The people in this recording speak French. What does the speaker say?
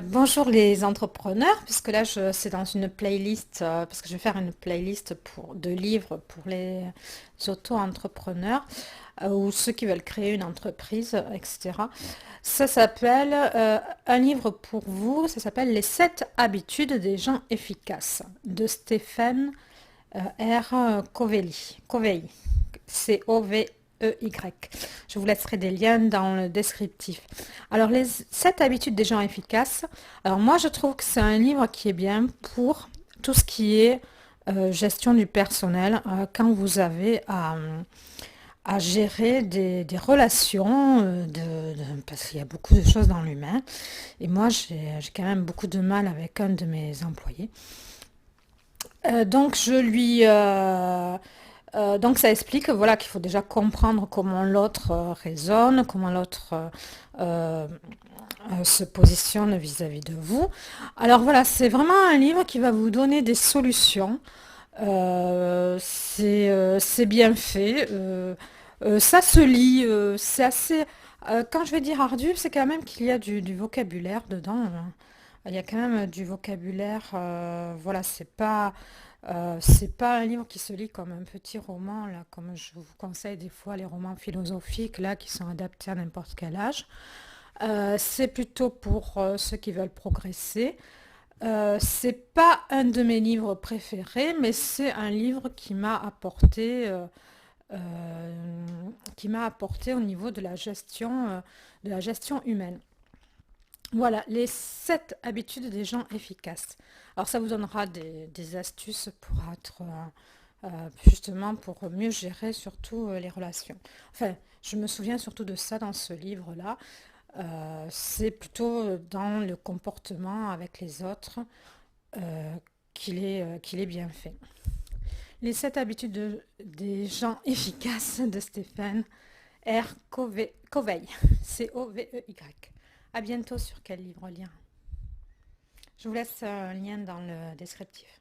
Bonjour les entrepreneurs, puisque là c'est dans une playlist, parce que je vais faire une playlist de livres pour les auto-entrepreneurs ou ceux qui veulent créer une entreprise, etc. Ça s'appelle un livre pour vous, ça s'appelle Les 7 habitudes des gens efficaces de Stephen Covey. C-O-V-E-Y. Je vous laisserai des liens dans le descriptif. Alors, les 7 habitudes des gens efficaces. Alors, moi, je trouve que c'est un livre qui est bien pour tout ce qui est gestion du personnel, quand vous avez à gérer des relations, parce qu'il y a beaucoup de choses dans l'humain. Et moi, j'ai quand même beaucoup de mal avec un de mes employés. Donc, donc ça explique voilà, qu'il faut déjà comprendre comment l'autre raisonne, comment l'autre se positionne vis-à-vis de vous. Alors voilà, c'est vraiment un livre qui va vous donner des solutions. C'est bien fait. Ça se lit. C'est assez. Quand je vais dire ardu, c'est quand même qu'il y a du vocabulaire dedans, hein. Il y a quand même du vocabulaire. Voilà, c'est pas un livre qui se lit comme un petit roman, là, comme je vous conseille des fois les romans philosophiques, là, qui sont adaptés à n'importe quel âge. C'est plutôt pour ceux qui veulent progresser. C'est pas un de mes livres préférés, mais c'est un livre qui m'a apporté au niveau de la gestion humaine. Voilà, les 7 habitudes des gens efficaces. Alors ça vous donnera des astuces pour être justement pour mieux gérer surtout les relations. Enfin, je me souviens surtout de ça dans ce livre-là. C'est plutôt dans le comportement avec les autres euh, qu'il est bien fait. Les 7 habitudes des gens efficaces de Stéphane R. Covey. C-O-V-E-Y. À bientôt sur quel livre lire. Je vous laisse un lien dans le descriptif.